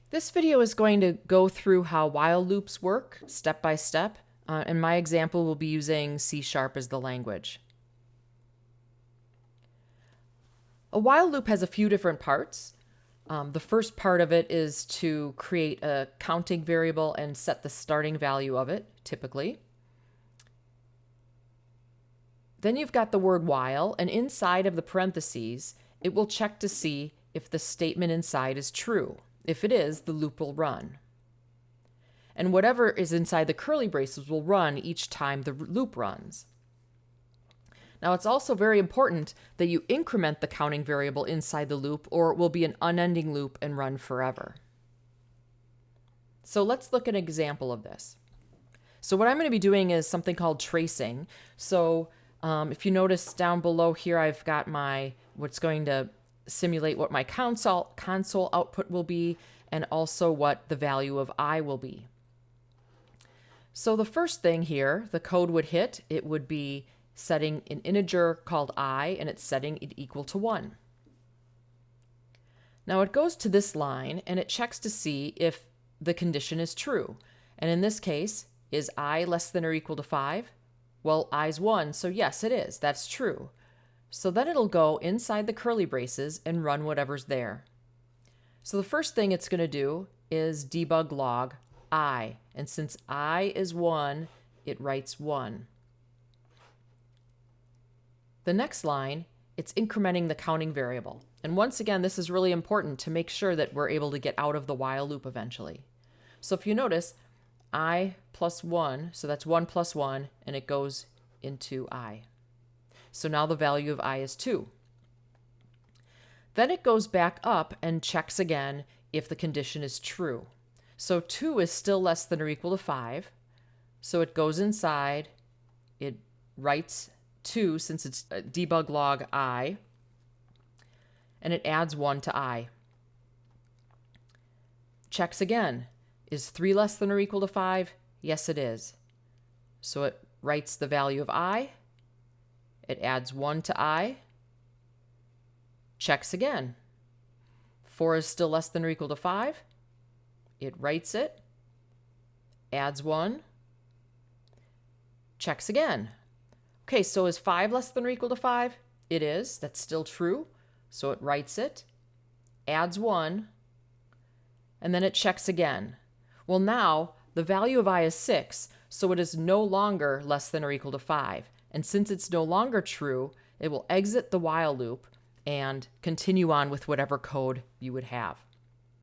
This video is going to go through how while loops work step by step, and my example will be using C# as the language. A while loop has a few different parts. The first part of it is to create a counting variable and set the starting value of it, typically. Then you've got the word while, and inside of the parentheses, it will check to see if the statement inside is true. If it is, the loop will run. And whatever is inside the curly braces will run each time the loop runs. Now, it's also very important that you increment the counting variable inside the loop, or it will be an unending loop and run forever. So let's look at an example of this. So what I'm going to be doing is something called tracing. So if you notice down below here, I've got what's going to simulate what my console output will be, and also what the value of I will be. So the first thing here, the code would hit, it would be setting an integer called I, and it's setting it equal to 1. Now it goes to this line, and it checks to see if the condition is true. And in this case, is I less than or equal to 5? Well, I's 1, so yes, it is. That's true. So then it'll go inside the curly braces and run whatever's there. So the first thing it's going to do is debug log I. And since I is 1, it writes 1. The next line, it's incrementing the counting variable. And once again, this is really important to make sure that we're able to get out of the while loop eventually. So if you notice, I plus 1, so that's 1 plus 1, and it goes into I. So now the value of I is 2. Then it goes back up and checks again if the condition is true. So 2 is still less than or equal to 5. So it goes inside, it writes 2 since it's debug log I, and it adds 1 to I. Checks again. Is 3 less than or equal to 5? Yes, it is. So it writes the value of I, it adds 1 to I, checks again. 4 is still less than or equal to 5. It writes it, adds 1, checks again. Okay, so is 5 less than or equal to 5? It is. That's still true. So it writes it, adds 1, and then it checks again. Well, now the value of I is 6, so it is no longer less than or equal to 5. And since it's no longer true, it will exit the while loop and continue on with whatever code you would have.